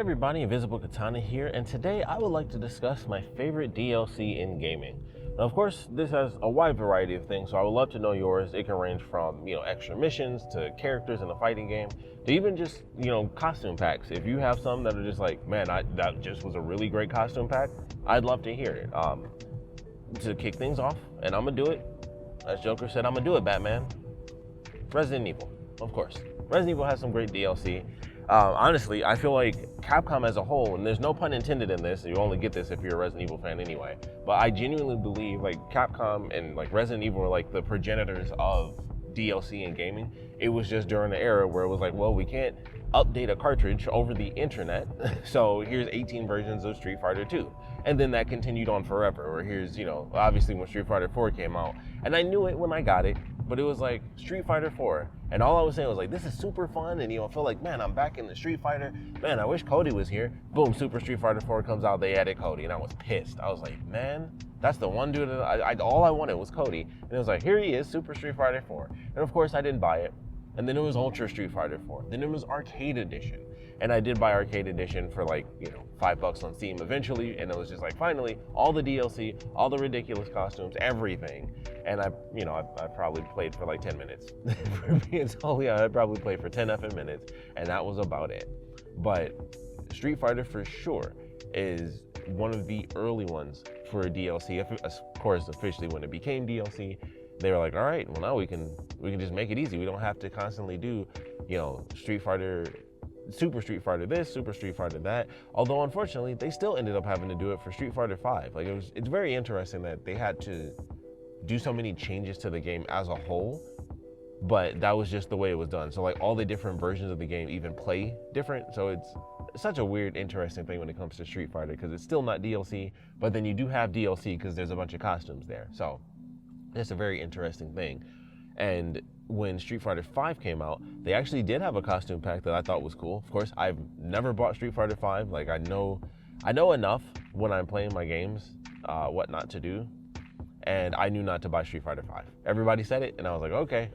everybody, Invisiblekatana here, and today I would like to discuss my favorite DLC in gaming. Now, of course, this has a wide variety of things, so I would love to know yours. It can range from, extra missions to characters in a fighting game, to even just, costume packs. If you have some that are just like, man, that just was a really great costume pack, I'd love to hear it. To kick things off, and I'm gonna do it, as Joker said, I'm gonna do it, Batman. Resident Evil, of course. Resident Evil has some great DLC. Honestly, I feel like Capcom as a whole, and there's no pun intended in this, you only get this if you're a Resident Evil fan anyway, but I genuinely believe like Capcom and like Resident Evil are like the progenitors of DLC in gaming. It was just during the era where it was like, well, we can't update a cartridge over the internet, so here's 18 versions of Street Fighter 2. And then that continued on forever, or here's, obviously when Street Fighter 4 came out, and I knew it when I got it, but it was like Street Fighter 4, and all I was saying was like, this is super fun, and I feel like, man, I'm back in the Street Fighter, man, I wish Cody was here. Boom, Super Street Fighter 4 comes out, they added Cody, and I was pissed. I was like, man, that's the one dude that all I wanted was Cody, and it was like, here he is, Super Street Fighter 4, and of course I didn't buy it, and then it was Ultra Street Fighter 4, then it was Arcade Edition, and I did buy Arcade Edition for like, $5 on Steam eventually, and it was just like, finally, all the DLC, all the ridiculous costumes, everything. And I probably played for like 10 minutes. For being totally honest, I probably played for 10 effing minutes, and that was about it. But Street Fighter for sure is one of the early ones for a DLC. Of course, officially when it became DLC, they were like, all right, well now we can just make it easy. We don't have to constantly do, Street Fighter, Super Street Fighter this, Super Street Fighter that. Although unfortunately, they still ended up having to do it for Street Fighter 5. Like it's very interesting that they had to do so many changes to the game as a whole, but that was just the way it was done. So like all the different versions of the game even play different. So it's such a weird, interesting thing when it comes to Street Fighter, because it's still not DLC, but then you do have DLC because there's a bunch of costumes there. So it's a very interesting thing. And when Street Fighter 5 came out, they actually did have a costume pack that I thought was cool. Of course, I've never bought Street Fighter 5. Like I know enough when I'm playing my games, what not to do. And I knew not to buy Street Fighter 5. Everybody said it, and I was like, okay,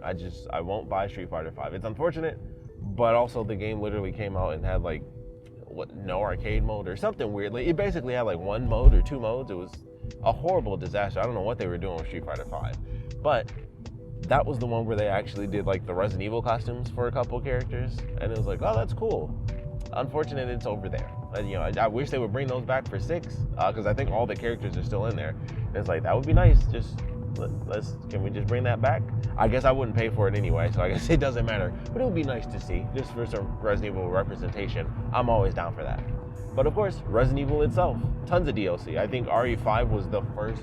I won't buy Street Fighter 5. It's unfortunate, but also the game literally came out and had like, no arcade mode or something weird. Like, it basically had like one mode or two modes. It was a horrible disaster. I don't know what they were doing with Street Fighter 5, but that was the one where they actually did like the Resident Evil costumes for a couple characters, and it was like, oh, that's cool. Unfortunate it's over there. I wish they would bring those back for 6, because I think all the characters are still in there. And it's like, that would be nice. Just can we just bring that back? I guess I wouldn't pay for it anyway, so I guess it doesn't matter. But it would be nice to see, just for some Resident Evil representation. I'm always down for that. But of course, Resident Evil itself, tons of DLC. I think RE5 was the first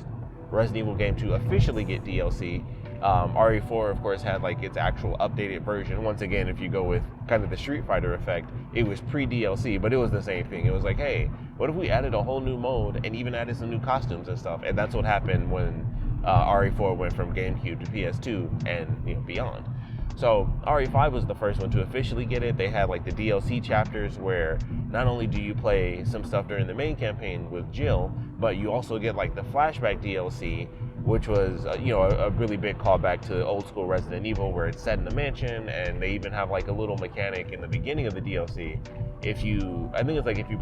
Resident Evil game to officially get DLC. RE4, of course, had like its actual updated version. Once again, if you go with kind of the Street Fighter effect, it was pre-DLC, but it was the same thing. It was like, hey, what if we added a whole new mode and even added some new costumes and stuff? And that's what happened when RE4 went from GameCube to PS2 and beyond. So RE5 was the first one to officially get it. They had like the DLC chapters where not only do you play some stuff during the main campaign with Jill, but you also get like the flashback DLC, which was a really big callback to old school Resident Evil, where it's set in a mansion, and they even have like a little mechanic in the beginning of the DLC. If you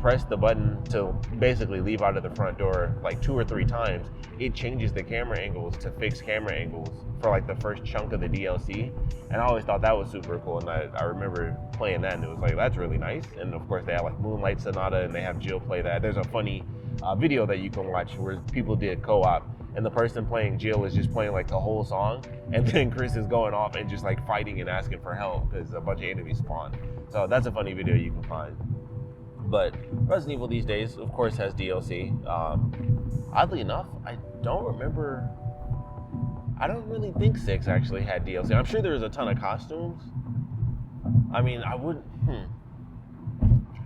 press the button to basically leave out of the front door like 2 or 3 times, it changes the camera angles to fixed camera angles for like the first chunk of the DLC. And I always thought that was super cool, and I remember playing that, and it was like, that's really nice. And of course they have like Moonlight Sonata, and they have Jill play that. There's a funny video that you can watch where people did co-op, and the person playing Jill is just playing like the whole song, and then Chris is going off and just like fighting and asking for help because a bunch of enemies spawn. So that's a funny video you can find. But Resident Evil these days, of course, has DLC. Oddly enough, I don't really think 6 actually had DLC. I'm sure there was a ton of costumes. I mean, I wouldn't.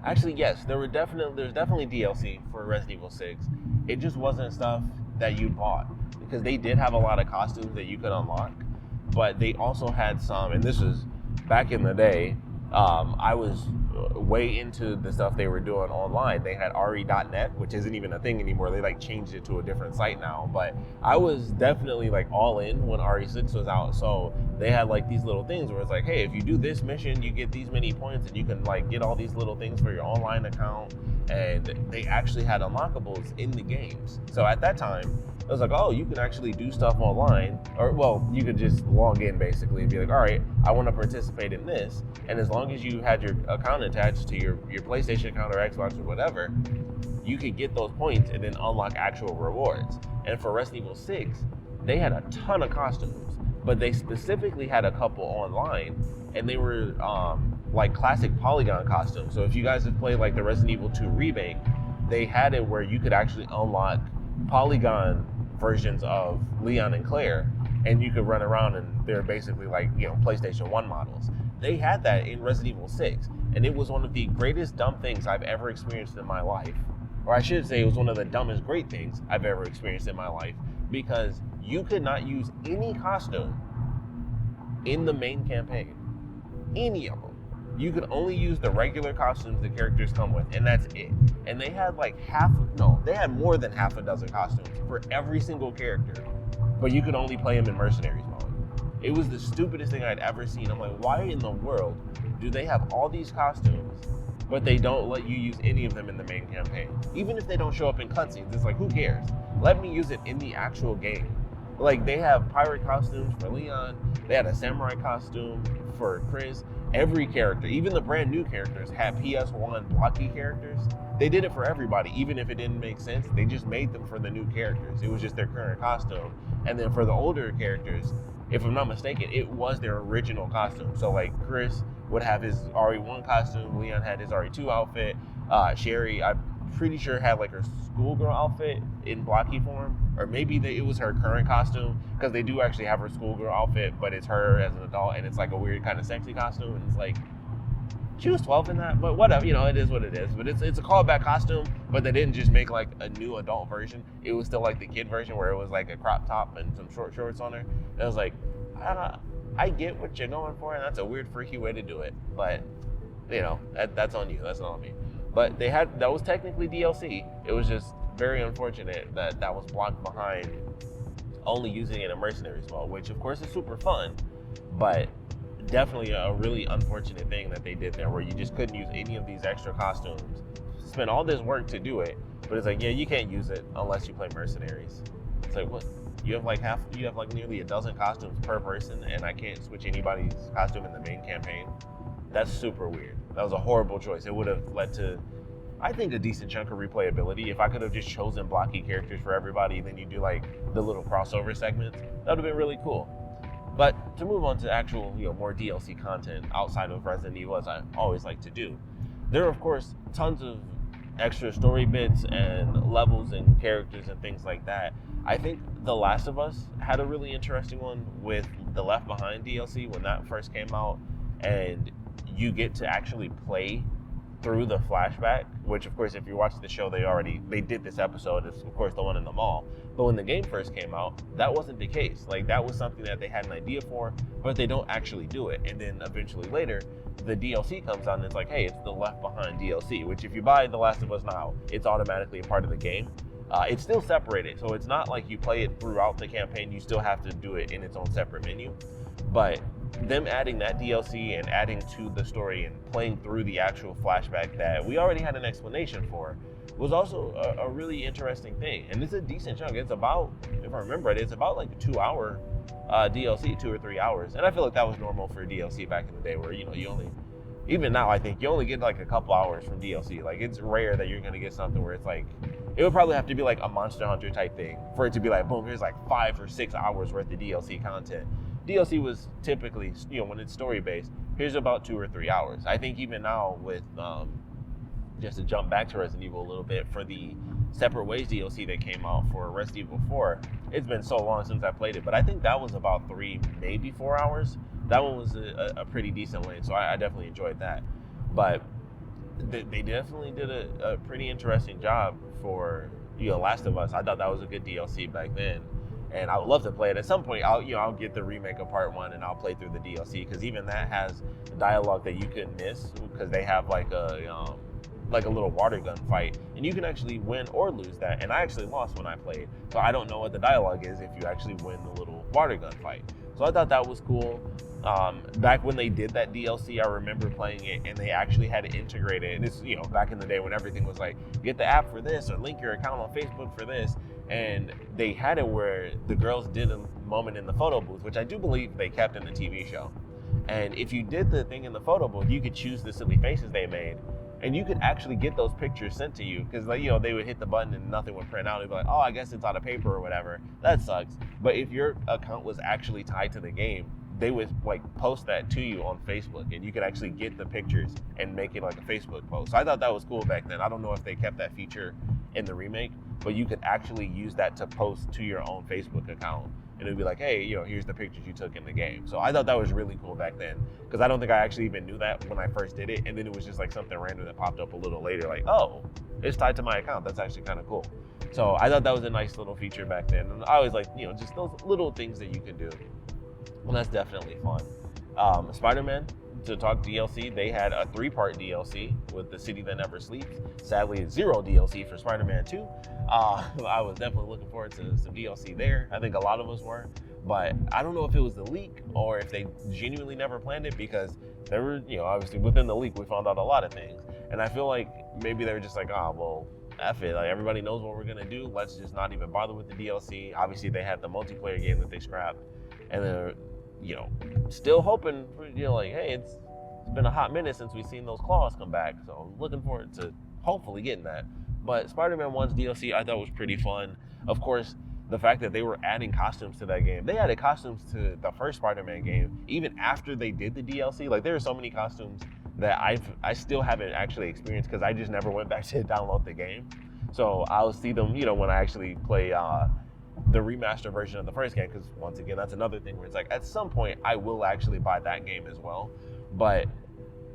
Actually, yes, there's definitely DLC for Resident Evil 6. It just wasn't stuff that you bought, because they did have a lot of costumes that you could unlock, but they also had some, and this was back in the day, I was way into the stuff they were doing online. They had re.net, which isn't even a thing anymore. They like changed it to a different site now. But I was definitely like all in when RE6 was out. So they had like these little things where it's like, hey, if you do this mission, you get these many points, and you can like get all these little things for your online account. And they actually had unlockables in the games. So at that time, it was like, oh, you can actually do stuff online, or well, you could just log in basically and be like, all right, I want to participate in this. And as long as you had your account attached to your PlayStation account or Xbox or whatever, you could get those points and then unlock actual rewards. And for Resident Evil 6, they had a ton of costumes, but they specifically had a couple online, and they were like classic polygon costumes. So if you guys have played like the Resident Evil 2 remake, they had it where you could actually unlock polygon versions of Leon and Claire, and you could run around and they're basically like, you know, PlayStation 1 models. They had that in Resident Evil 6, and it was one of the greatest dumb things I've ever experienced in my life. Or I should say it was one of the dumbest great things I've ever experienced in my life, because you could not use any costume in the main campaign. Any of them. You could only use the regular costumes the characters come with, and that's it. And they had like they had more than half a dozen costumes for every single character, but you could only play them in Mercenaries mode. It was the stupidest thing I'd ever seen. I'm like, why in the world do they have all these costumes, but they don't let you use any of them in the main campaign? Even if they don't show up in cutscenes, it's like, who cares? Let me use it in the actual game. Like, they have pirate costumes for Leon, they had a samurai costume for Chris. Every character, even the brand new characters, had PS1 blocky characters. They did it for everybody, even if it didn't make sense. They just made them for the new characters. It was just their current costume. And then for the older characters, if I'm not mistaken, it was their original costume. So like Chris would have his RE1 costume, Leon had his RE2 outfit, Sherry, I'm pretty sure, had like her schoolgirl outfit in blocky form, or maybe it was her current costume, because they do actually have her schoolgirl outfit, but it's her as an adult, and it's like a weird kind of sexy costume, and it's like, she was 12 in that, but whatever, you know, it is what it is. But it's a callback costume, but they didn't just make like a new adult version. It was still like the kid version where it was like a crop top and some short shorts on her. And I was like, I get what you're going for, and that's a weird freaky way to do it, but you know, that's on you, that's not on me. But that was technically DLC. It was just very unfortunate that was blocked behind only using it in Mercenaries mode, which of course is super fun, but definitely a really unfortunate thing that they did there, where you just couldn't use any of these extra costumes. Spend all this work to do it, but it's like, yeah, you can't use it unless you play Mercenaries. It's like, what? You have like nearly a dozen costumes per person, and I can't switch anybody's costume in the main campaign? That's super weird. That was a horrible choice. It would have led to, I think, a decent chunk of replayability. If I could have just chosen blocky characters for everybody, then you do like the little crossover segments, that would have been really cool. But to move on to actual, you know, more DLC content outside of Resident Evil, as I always like to do, there are of course tons of extra story bits and levels and characters and things like that. I think The Last of Us had a really interesting one with the Left Behind DLC when that first came out, and you get to actually play through the flashback, which of course, if you watch the show, they did this episode. It's of course the one in the mall. But when the game first came out, that wasn't the case. Like, that was something that they had an idea for, but they don't actually do it. And then eventually later, the DLC comes out and it's like, hey, it's the Left Behind DLC, which if you buy The Last of Us now, it's automatically a part of the game. It's still separated, so it's not like you play it throughout the campaign. You still have to do it in its own separate menu. But them adding that DLC and adding to the story and playing through the actual flashback that we already had an explanation for was also a really interesting thing. And it's a decent chunk. It's about, if I remember it, it's about like a 2-hour DLC, 2 or 3 hours. And I feel like that was normal for DLC back in the day, where, you know, even now, I think you only get like a couple hours from DLC. Like, it's rare that you're going to get something where it's like, it would probably have to be like a Monster Hunter type thing for it to be like, boom, here's like 5 or 6 hours worth of DLC content. DLC was typically, you know, when it's story based, here's about 2 or 3 hours. I think even now with, just to jump back to Resident Evil a little bit, for the Separate Ways DLC that came out for Resident Evil 4, it's been so long since I played it, but I think that was about 3, maybe 4 hours. That one was a pretty decent length, so I definitely enjoyed that. But they definitely did a pretty interesting job for, you know, Last of Us. I thought that was a good DLC back then. and I would love to play it at some point. I'll get the remake of part 1 and I'll play through the DLC, because even that has dialogue that you could miss, because they have like a little water gun fight, and you can actually win or lose that. And I actually lost when I played, so I don't know what the dialogue is if you actually win the little water gun fight. So I thought that was cool. Back when they did that DLC, I remember playing it, and they actually had it integrated. And it's, back in the day when everything was like, get the app for this, or link your account on Facebook for this. And they had it where the girls did a moment in the photo booth, which I do believe they kept in the TV show. And if you did the thing in the photo booth, you could choose the silly faces they made, and you could actually get those pictures sent to you, because they would hit the button and nothing would print out. It'd be like, oh, I guess it's out of paper or whatever. That sucks. But if your account was actually tied to the game, they would like post that to you on Facebook, and you could actually get the pictures and make it like a Facebook post. So I thought that was cool back then. I don't know if they kept that feature in the remake, but you could actually use that to post to your own Facebook account. And it'd be like, hey, here's the pictures you took in the game. So I thought that was really cool back then, because I don't think I actually even knew that when I first did it. And then it was just like something random that popped up a little later, like, oh, it's tied to my account. That's actually kind of cool. So I thought that was a nice little feature back then. And I always like, just those little things that you can do. Well, that's definitely fun. Spider-Man, to talk DLC, they had a 3-part DLC with The City That Never Sleeps. Sadly, 0 DLC for Spider-Man 2. I was definitely looking forward to some DLC there. I think a lot of us were, but I don't know if it was the leak or if they genuinely never planned it, because there were, obviously within the leak, we found out a lot of things. And I feel like maybe they were just like, well, F it. Like, everybody knows what we're going to do. Let's just not even bother with the DLC. Obviously, they had the multiplayer game that they scrapped. And then, still hoping for, like, hey, it's been a hot minute since we've seen those claws come back. So I'm looking forward to hopefully getting that. But Spider-Man 1's DLC I thought was pretty fun. Of course, the fact that they were adding costumes to that game. They added costumes to the first Spider-Man game, even after they did the DLC. Like, there are so many costumes that I still haven't actually experienced, because I just never went back to download the game. So I'll see them, when I actually play the remaster version of the first game, because once again, that's another thing where it's like, at some point I will actually buy that game as well. But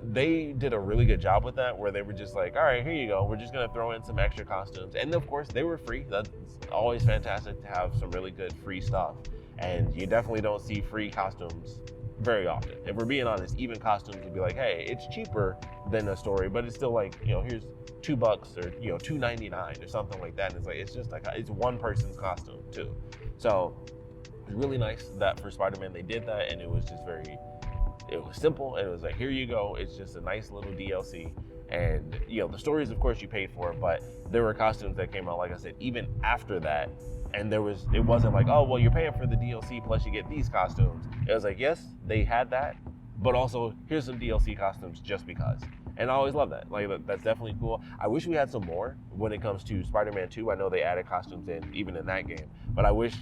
they did a really good job with that, where they were just like, all right, here you go, we're just going to throw in some extra costumes. And of course, they were free. That's always fantastic to have some really good free stuff. And you definitely don't see free costumes very often. If we're being honest, even costumes would be like, hey, it's cheaper than a story, but it's still like, here's $2 or $2.99 or something like that. And it's like, it's just like, it's one person's costume too. So it's really nice that for Spider-Man they did that, and it was just it was simple, and it was like, here you go. It's just a nice little DLC. And the stories, of course, you paid for, but there were costumes that came out, like I said, even after that. And it wasn't like, oh, well, you're paying for the DLC plus you get these costumes. It was like, yes, they had that, but also here's some DLC costumes just because. And I always love that. Like, that's definitely cool. I wish we had some more when it comes to Spider-Man 2. I know they added costumes even in that game, but I wish,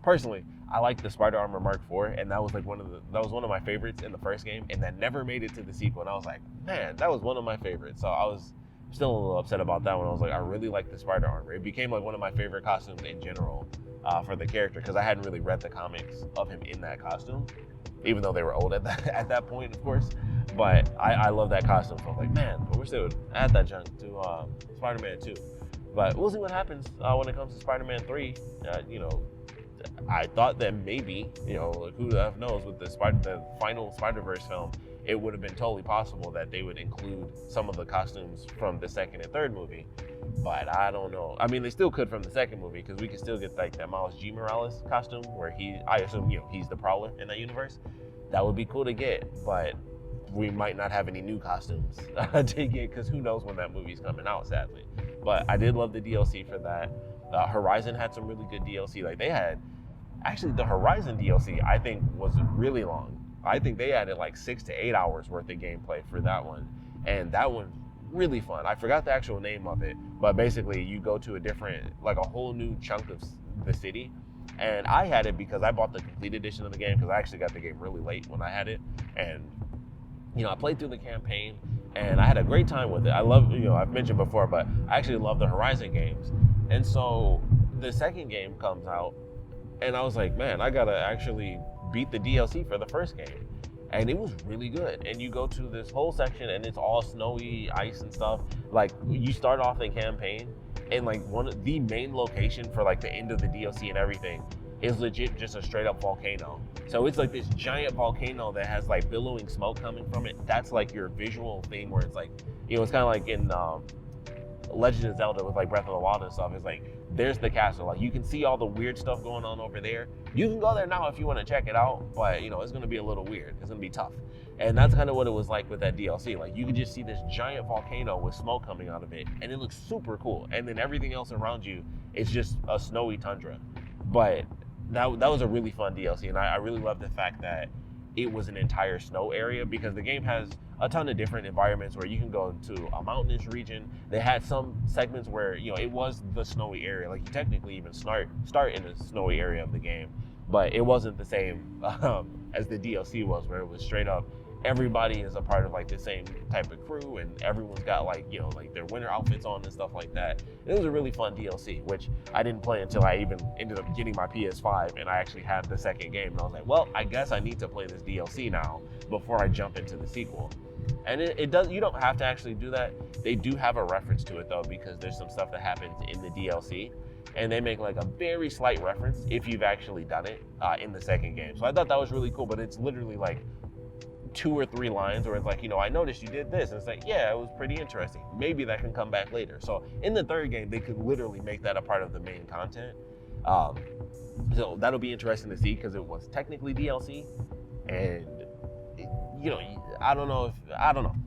personally, I like the Spider Armor Mark IV, and that was like one of my favorites in the first game, and that never made it to the sequel. And I was like, man, that was one of my favorites. So I was still a little upset about that one. I was like, I really like the Spider Armor. It became like one of my favorite costumes in general for the character, because I hadn't really read the comics of him in that costume, even though they were old at that point, of course. But I love that costume. So I was like, man, I wish they would add that junk to Spider-Man 2. But we'll see what happens when it comes to Spider-Man 3. I thought that maybe, who the F knows, with the final Spider-Verse film, it would have been totally possible that they would include some of the costumes from the second and third movie. But I don't know. I mean, they still could from the second movie, because we could still get like that Miles G. Morales costume, where I assume, he's the Prowler in that universe. That would be cool to get, but we might not have any new costumes to get, because who knows when that movie's coming out, sadly. But I did love the DLC for that. Horizon had some really good DLC. Like, they had, actually, the Horizon DLC, I think, was really long. I think they added like 6 to 8 hours worth of gameplay for that one. And that one's really fun. I forgot the actual name of it, but basically you go to a whole new chunk of the city. And I had it because I bought the complete edition of the game, because I actually got the game really late when I had it. And I played through the campaign, and I had a great time with it. I love, I've mentioned before, but I actually love the Horizon games. And so the second game comes out, and I was like, man, I gotta actually beat the DLC for the first game. And it was really good. And you go to this whole section, and it's all snowy, ice and stuff. Like, you start off the campaign, and like the main location for like the end of the DLC and everything is legit just a straight up volcano. So it's like this giant volcano that has like billowing smoke coming from it. That's like your visual thing where it's like, it's kind of like in Legend of Zelda with like Breath of the Wild and stuff. It's like, there's the castle. Like you can see all the weird stuff going on over there. You can go there now if you want to check it out, but it's going to be a little weird. It's going to be tough. And that's kind of what it was like with that DLC. Like you could just see this giant volcano with smoke coming out of it, and it looks super cool. And then everything else around you is just a snowy tundra. But that was a really fun DLC, and I really love the fact that it was an entire snow area, because the game has a ton of different environments where you can go into a mountainous region. They had some segments where it was the snowy area. Like you technically even start in the snowy area of the game, but it wasn't the same as the DLC was, where it was straight up everybody is a part of like the same type of crew, and everyone's got like like their winter outfits on and stuff like that. It was a really fun DLC, which I didn't play until I even ended up getting my PS5 and I actually had the second game, and I was like, well, I guess I need to play this DLC now before I jump into the sequel. And it does, you don't have to actually do that. They do have a reference to it though, because there's some stuff that happens in the DLC, and they make like a very slight reference if you've actually done it in the second game. So I thought that was really cool, but it's literally like 2 or 3 lines where it's like, I noticed you did this. And it's like, yeah, it was pretty interesting. Maybe that can come back later. So in the third game, they could literally make that a part of the main content. So that'll be interesting to see, because it was technically DLC. And, I don't know.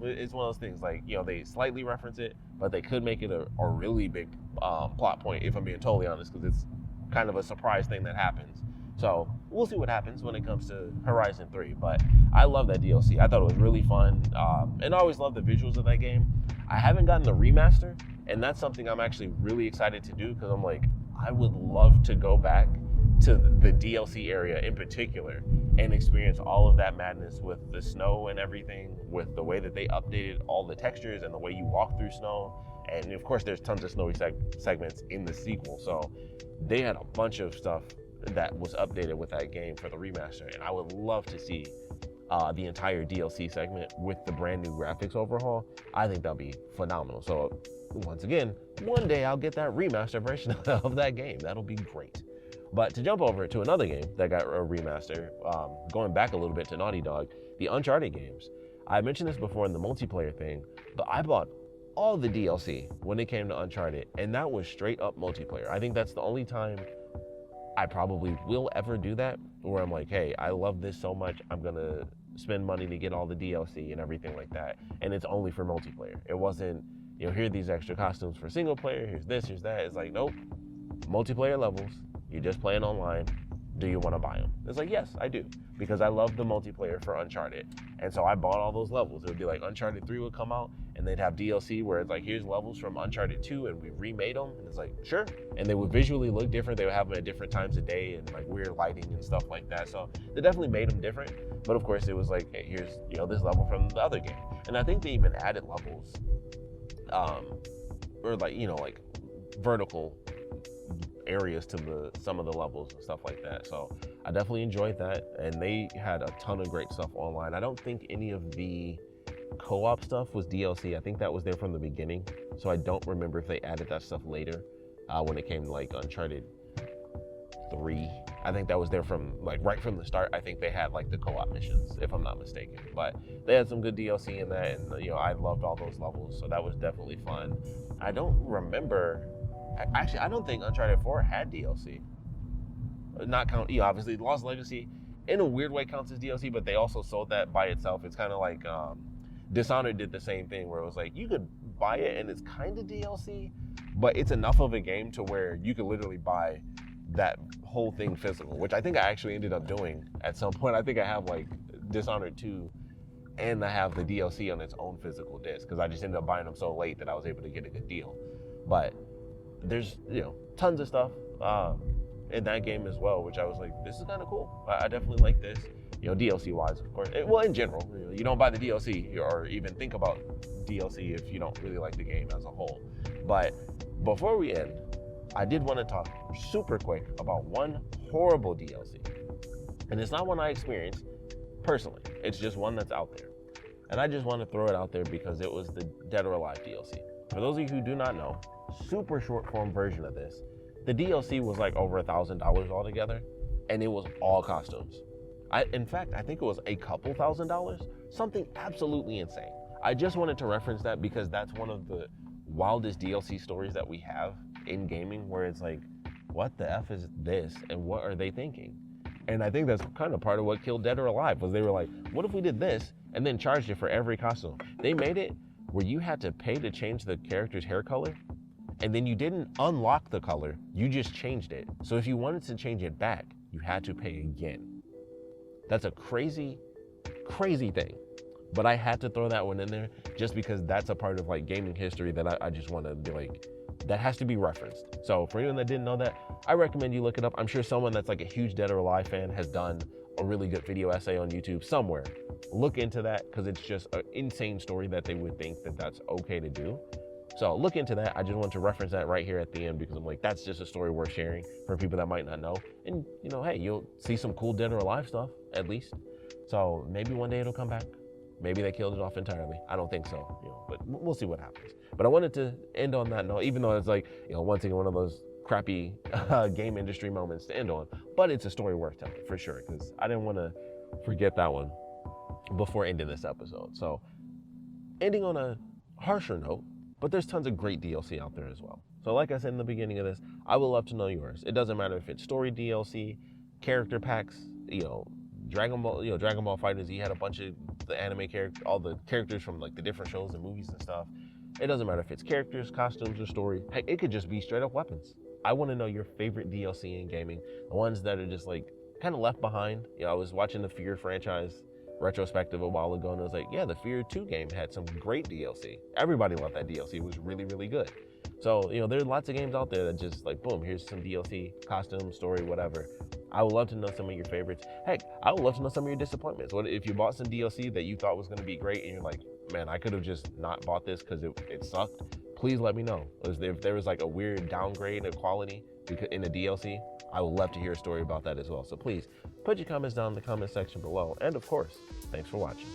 It's one of those things like, they slightly reference it, but they could make it a really big plot point, if I'm being totally honest, because it's kind of a surprise thing that happens. So we'll see what happens when it comes to Horizon 3. But I love that DLC. I thought it was really fun. And I always love the visuals of that game. I haven't gotten the remaster, and that's something I'm actually really excited to do, because I'm like, I would love to go back to the DLC area in particular and experience all of that madness with the snow and everything, with the way that they updated all the textures and the way you walk through snow. And of course, there's tons of snowy segments in the sequel. So they had a bunch of stuff that was updated with that game for the remaster, and I would love to see the entire DLC segment with the brand new graphics overhaul. I think that'll be phenomenal. So once again, one day I'll get that remaster version of that game. That'll be great. But to jump over to another game that got a remaster, going back a little bit to Naughty Dog, the Uncharted games. I mentioned this before in the multiplayer thing, but I bought all the DLC when it came to Uncharted, and that was straight up multiplayer. I think that's the only time I probably will ever do that, where I'm like, hey, I love this so much, I'm gonna spend money to get all the DLC and everything like that, and it's only for multiplayer. It wasn't, here are these extra costumes for single player, here's this, here's that. It's like, nope, multiplayer levels, you're just playing online, do you want to buy them? It's like, yes, I do, because I love the multiplayer for Uncharted. And so I bought all those levels. It would be like Uncharted 3 would come out, and they'd have DLC where it's like, here's levels from Uncharted 2, and we remade them. And it's like, sure. And they would visually look different. They would have them at different times of day and like weird lighting and stuff like that. So they definitely made them different. But of course, it was like, hey, here's this level from the other game. And I think they even added levels, or like like vertical areas to some of the levels and stuff like that. So I definitely enjoyed that, and they had a ton of great stuff online. I don't think any of the co-op stuff was DLC. I think that was there from the beginning, so I don't remember if they added that stuff later when it came to like Uncharted 3. I think that was there from like right from the start. I think they had like the co-op missions, if I'm not mistaken, but they had some good DLC in that, and I loved all those levels, so that was definitely fun. I don't remember. Actually, I don't think Uncharted 4 had DLC. Not count, obviously Lost Legacy in a weird way counts as DLC, but they also sold that by itself. It's kind of like Dishonored did the same thing, where it was like you could buy it and it's kind of DLC, but it's enough of a game to where you could literally buy that whole thing physical, which I think I actually ended up doing at some point. I think I have like Dishonored 2 and I have the DLC on its own physical disc, because I just ended up buying them so late that I was able to get a good deal. But there's tons of stuff in that game as well, which I was like, this is kind of cool. I definitely like this, DLC wise, of course. Well, in general, you don't buy the DLC or even think about DLC if you don't really like the game as a whole. But before we end, I did want to talk super quick about one horrible DLC, and it's not one I experienced personally. It's just one that's out there, and I just want to throw it out there because it was the Dead or Alive DLC. For those of you who do not know, super short form version of this, the DLC was like over $1,000 altogether, and it was all costumes. In fact, I think it was a couple $1,000s, something absolutely insane. I just wanted to reference that because that's one of the wildest DLC stories that we have in gaming, where it's like, what the F is this and what are they thinking? And I think that's kind of part of what killed Dead or Alive, was they were like, what if we did this and then charged you for every costume? They made it where you had to pay to change the character's hair color, and then you didn't unlock the color, you just changed it. So if you wanted to change it back, you had to pay again. That's a crazy, crazy thing. But I had to throw that one in there just because that's a part of like gaming history that I just want to be like, that has to be referenced. So for anyone that didn't know that, I recommend you look it up. I'm sure someone that's like a huge Dead or Alive fan has done a really good video essay on YouTube somewhere. Look into that because it's just an insane story that they would think that that's okay to do. So look into that. I just want to reference that right here at the end because I'm like, that's just a story worth sharing for people that might not know. And you know, hey, you'll see some cool Dead or Alive stuff at least. So maybe one day it'll come back. Maybe they killed it off entirely. I don't think so, you know, but we'll see what happens. But I wanted to end on that note, even though it's like, you know, once again, one of those crappy game industry moments to end on, but it's a story worth telling for sure, because I didn't want to forget that one before ending this episode. So ending on a harsher note, but there's tons of great DLC out there as well. So like I said in the beginning of this, I would love to know yours. It doesn't matter if it's story DLC, character packs, you know, Dragon Ball FighterZ, he had a bunch of the anime characters, all the characters from like the different shows and movies and stuff. It doesn't matter if it's characters, costumes, or story. Heck, it could just be straight up weapons. I want to know your favorite DLC in gaming, the ones that are just like kind of left behind. You know, I was watching the Fear franchise retrospective a while ago, and I was like, yeah, the Fear 2 game had some great DLC. Everybody loved that DLC. It was really, really good. So, you know, there's lots of games out there that just like, boom, here's some DLC, costume, story, whatever. I would love to know some of your favorites. Heck, I would love to know some of your disappointments. What if you bought some DLC that you thought was going to be great and you're like, man, I could have just not bought this because it sucked? Please let me know. If there was like a weird downgrade of quality in the DLC, I would love to hear a story about that as well. So please put your comments down in the comment section below. And of course, thanks for watching.